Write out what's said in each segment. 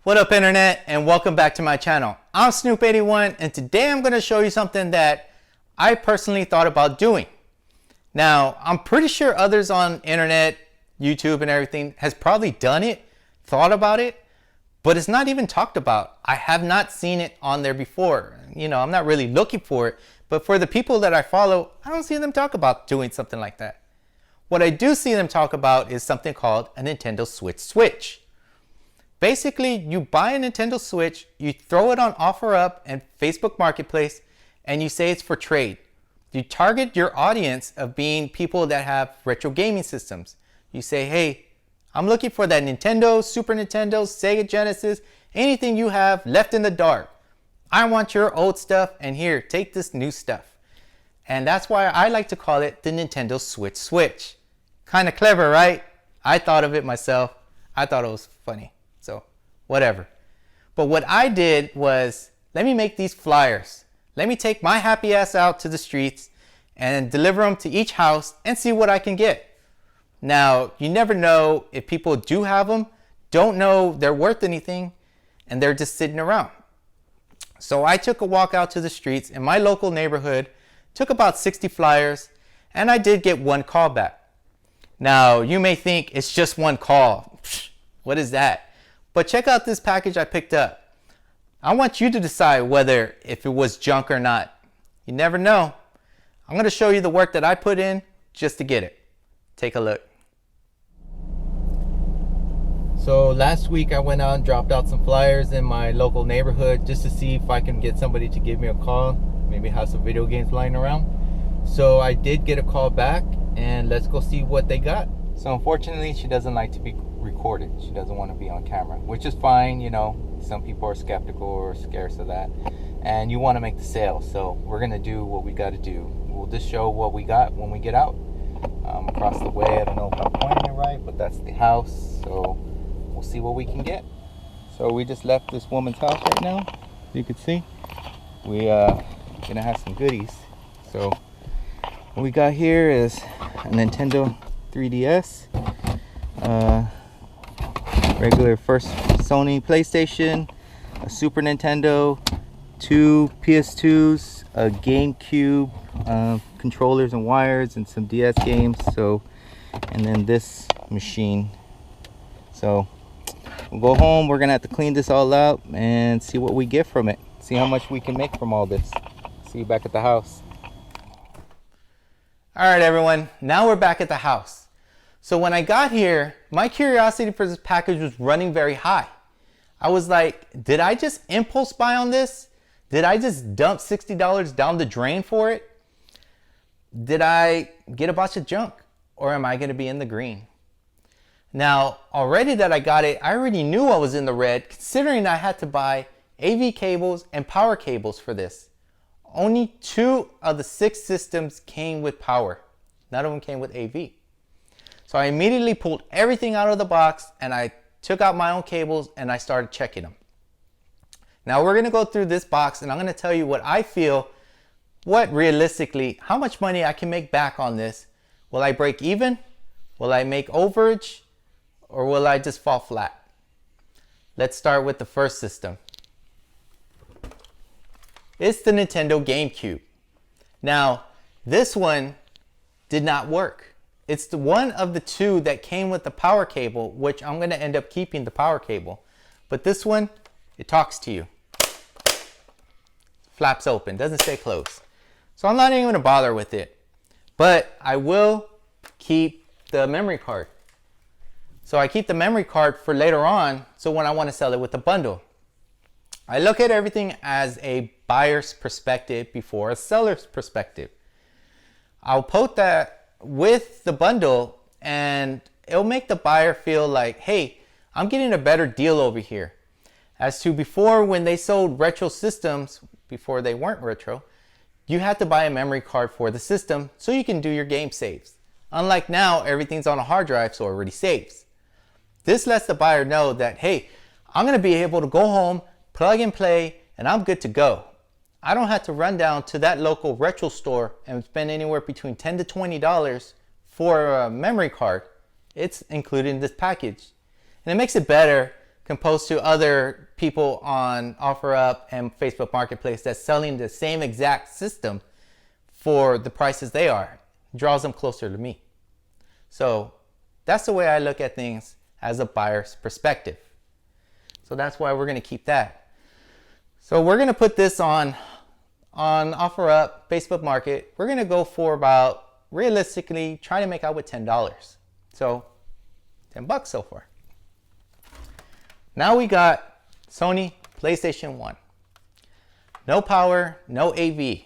What up, internet, and welcome back to my channel. I'm Snoop81, and today I'm going to show you something that I personally thought about doing. Now, I'm pretty sure others on internet, YouTube and everything has probably done it, thought about it, but it's not even talked about. I have not seen it on there before. You know, I'm not really looking for it, but for the people that I follow, I don't see them talk about doing something like that. What I do see them talk about is something called a Nintendo Switch. Basically, you buy a Nintendo Switch, you throw it on OfferUp and Facebook Marketplace, and you say it's for trade. You target your audience of being people that have retro gaming systems. You say, hey, I'm looking for that Nintendo, Super Nintendo, Sega Genesis, anything you have left in the dark. I want your old stuff, and here, take this new stuff. And that's why I like to call it the Nintendo Switch. Kind of clever, right? I thought of it myself. I thought it was funny. So, whatever. But what I did was, let me make these flyers. Let me take my happy ass out to the streets and deliver them to each house and see what I can get. Now, you never know if people do have them, don't know they're worth anything, and they're just sitting around. So I took a walk out to the streets in my local neighborhood, took about 60 flyers, and I did get one call back. Now, you may think it's just one call. What is that? But check out this package I picked up. I want you to decide whether if it was junk or not. You never know. I'm going to show you the work that I put in just to get it. Take a look. So last week I went out and dropped out some flyers in my local neighborhood just to see if I can get somebody to give me a call. Maybe have some video games lying around. So I did get a call back, and let's go see what they got. So unfortunately, she doesn't like to be recorded. She doesn't want to be on camera, which is fine. You know, some people are skeptical or scarce of that, and you want to make the sale. So we're gonna do what we got to do. We'll just show what we got when we get out. Across the way, I don't know if I'm pointing it right, but that's the house. So we'll see what we can get. So we just left this woman's house right now. You can see we gonna have some goodies. So what we got here is a Nintendo 3DS, regular first Sony PlayStation, a Super Nintendo, two PS2s, a Gamecube, controllers and wires, and some DS games. So, and then this machine. So we'll go home. We're gonna have to clean this all out and see what we get from it. See how much we can make from all this. See you back at the house. All right, everyone. Now we're back at the house. So when I got here, my curiosity for this package was running very high. I was like, did I just impulse buy on this? Did I just dump $60 down the drain for it? Did I get a bunch of junk? Or am I going to be in the green? Now, already that I got it, I already knew I was in the red, considering I had to buy AV cables and power cables for this. Only 2 of the 6 systems came with power. None of them came with AV. So I immediately pulled everything out of the box, and I took out my own cables and I started checking them. Now we're going to go through this box, and I'm going to tell you what I feel, what realistically, how much money I can make back on this. Will I break even? Will I make overage? Or will I just fall flat? Let's start with the first system. It's the Nintendo Gamecube. Now, this one did not work. It's the one of the 2 that came with the power cable, which I'm going to end up keeping the power cable. But this one, it talks to you. Flaps open, doesn't stay closed. So I'm not even going to bother with it. But I will keep the memory card. So I keep the memory card for later on, so when I want to sell it with a bundle. I look at everything as a buyer's perspective before a seller's perspective. I'll put that with the bundle, and it'll make the buyer feel like, hey, I'm getting a better deal over here. As to before, when they sold retro systems, before they weren't retro, you had to buy a memory card for the system so you can do your game saves. Unlike now, everything's on a hard drive, so it already saves. This lets the buyer know that, hey, I'm going to be able to go home, plug and play, and I'm good to go. I don't have to run down to that local retro store and spend anywhere between $10 to $20 for a memory card. It's included in this package. And it makes it better composed to other people on OfferUp and Facebook Marketplace that's selling the same exact system for the prices they are. Draws them closer to me. So that's the way I look at things as a buyer's perspective. So that's why we're going to keep that. So we're going to put this on OfferUp, Facebook Market. We're going to go for about, realistically, try to make out with $10. So $10 so far. Now we got Sony PlayStation 1. No power, no AV.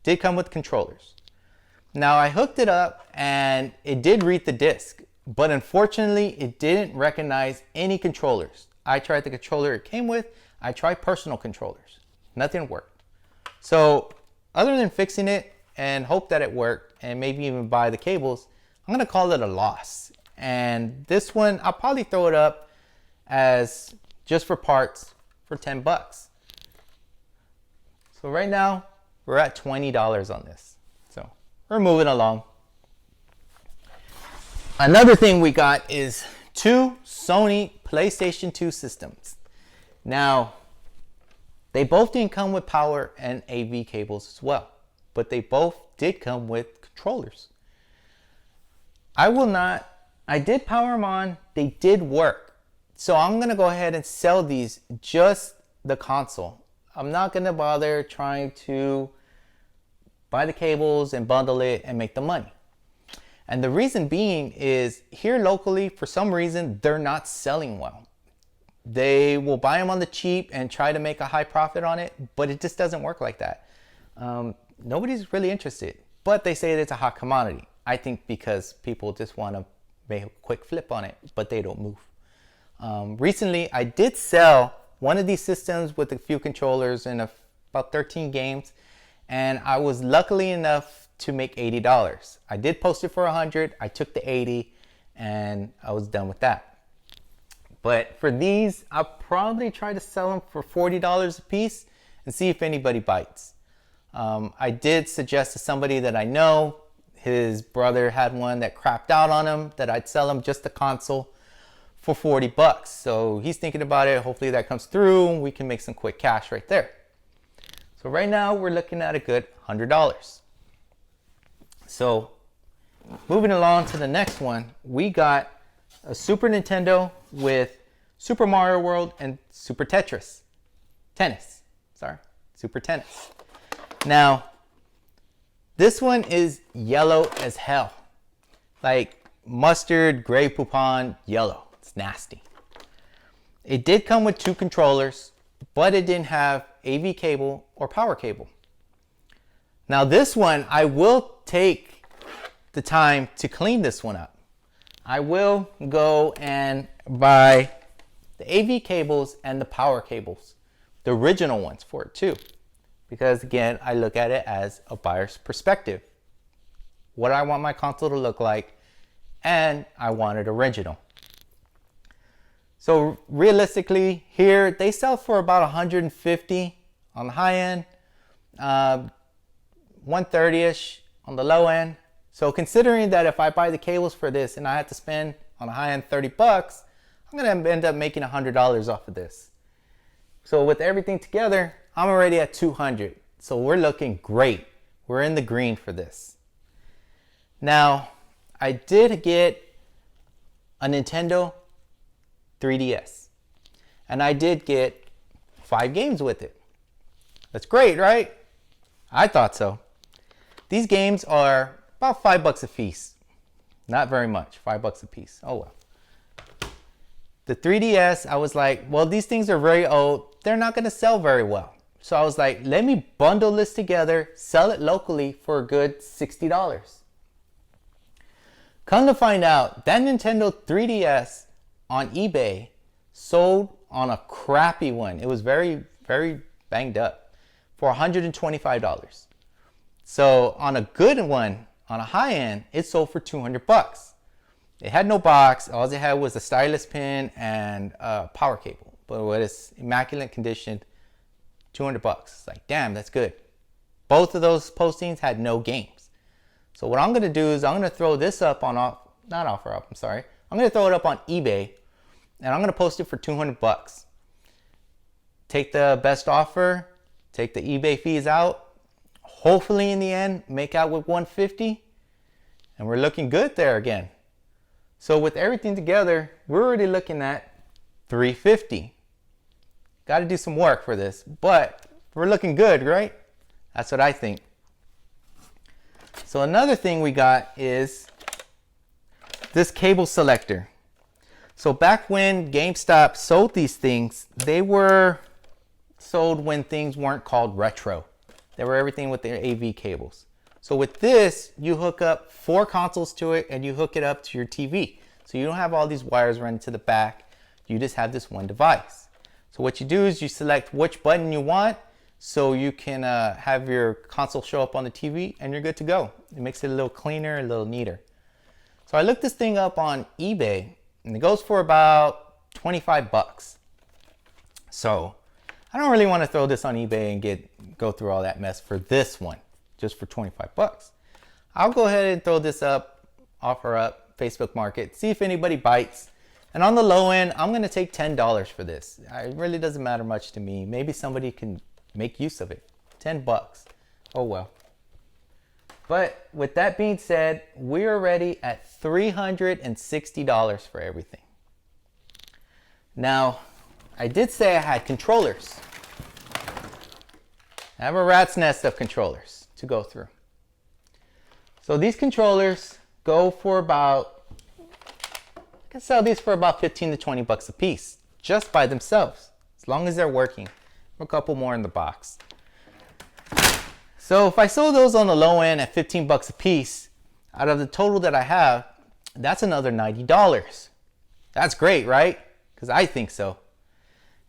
Did come with controllers. Now I hooked it up and it did read the disc, but unfortunately it didn't recognize any controllers. I tried the controller it came with. I tried personal controllers. Nothing worked. So other than fixing it and hope that it worked and maybe even buy the cables, I'm going to call it a loss. And this one, I'll probably throw it up as just for parts for $10. So right now we're at $20 on this. So we're moving along. Another thing we got is 2 Sony PlayStation 2 systems. Now, they both didn't come with power and AV cables as well, but they both did come with controllers. I did power them on, they did work. So I'm gonna go ahead and sell these just the console. I'm not gonna bother trying to buy the cables and bundle it and make the money. And the reason being is here locally, for some reason, they're not selling well. They will buy them on the cheap and try to make a high profit on it, but it just doesn't work like that. Nobody's really interested, but they say it's a hot commodity. I think because people just want to make a quick flip on it, but they don't move. Recently, I did sell one of these systems with a few controllers and about 13 games, and I was lucky enough to make $80. I did post it for 100. I took the 80 and I was done with that. But for these, I'll probably try to sell them for $40 a piece and see if anybody bites. I did suggest to somebody that I know, his brother had one that crapped out on him, that I'd sell him just the console for $40. So he's thinking about it. Hopefully that comes through and we can make some quick cash right there. So right now we're looking at a good $100. So moving along to the next one, we got a Super Nintendo with Super Mario World and Super Tetris. Super Tennis. Now, this one is yellow as hell. Like mustard, gray poupon, yellow. It's nasty. It did come with 2 controllers, but it didn't have AV cable or power cable. Now this one, I will take the time to clean this one up. I will go and buy the AV cables and the power cables, the original ones for it too. Because again, I look at it as a buyer's perspective. What I want my console to look like, and I want it original. So realistically here, they sell for about 150 on the high end, 130-ish on the low end. So considering that if I buy the cables for this and I have to spend on the high end $30, I'm gonna end up making $100 off of this. So with everything together, I'm already at 200. So we're looking great. We're in the green for this. Now, I did get a Nintendo 3DS. And I did get 5 games with it. That's great, right? I thought so. These games are about $5 a piece. Not very much, $5 a piece. Oh well. The 3DS, I was like, well, these things are very old. They're not gonna sell very well. So I was like, let me bundle this together, sell it locally for a good $60. Come to find out, that Nintendo 3DS on eBay sold on a crappy one. It was very, very banged up for $125. So on a good one, on a high end, it sold for $200. It had no box. All it had was a stylus pin and a power cable. But with its immaculate condition, $200. It's like, damn, that's good. Both of those postings had no games. So what I'm gonna do is I'm gonna throw this up on I'm gonna throw it up on eBay and I'm gonna post it for 200 bucks. Take the best offer, take the eBay fees out, hopefully in the end make out with 150, and we're looking good there again. So with everything together, we're already looking at 350. Got to do some work for this, but we're looking good, right? That's what I think. So another thing we got is this cable selector. So back when GameStop sold these things, they were sold when things weren't called retro. They were everything with their AV cables. So with this, you hook up 4 consoles to it and you hook it up to your TV. So you don't have all these wires running to the back. You just have this one device. So what you do is you select which button you want so you can have your console show up on the TV and you're good to go. It makes it a little cleaner, a little neater. So I looked this thing up on eBay and it goes for about 25 bucks. So I don't really want to throw this on eBay and go through all that mess for this one, just for 25 bucks. I'll go ahead and throw this up, offer up, Facebook Market, see if anybody bites. And on the low end, I'm going to take $10 for this. It really doesn't matter much to me. Maybe somebody can make use of it. 10 bucks. Oh well. But with that being said, we're already at $360 for everything. Now, I did say I had controllers. I have a rat's nest of controllers to go through. So these controllers go for about, I can sell these for about 15 to 20 bucks a piece, just by themselves, as long as they're working. A couple more in the box. So if I sold those on the low end at 15 bucks a piece, out of the total that I have, that's another $90. That's great, right? Because I think so.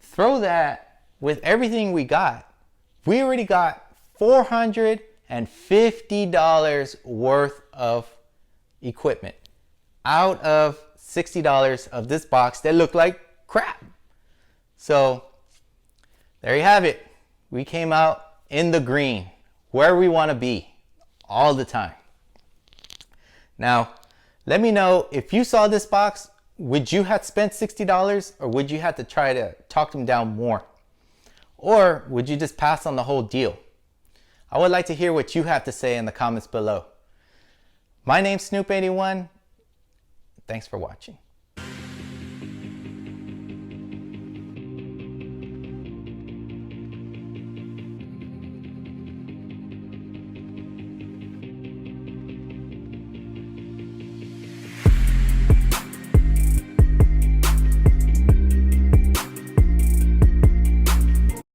Throw that with everything we got. We already got $450 worth of equipment out of $60 of this box that looked like crap. So there you have it. We came out in the green, where we want to be all the time. Now, let me know if you saw this box, would you have spent $60 or would you have to try to talk them down more? Or would you just pass on the whole deal? I would like to hear what you have to say in the comments below. My name's Snoop.81. Thanks for watching.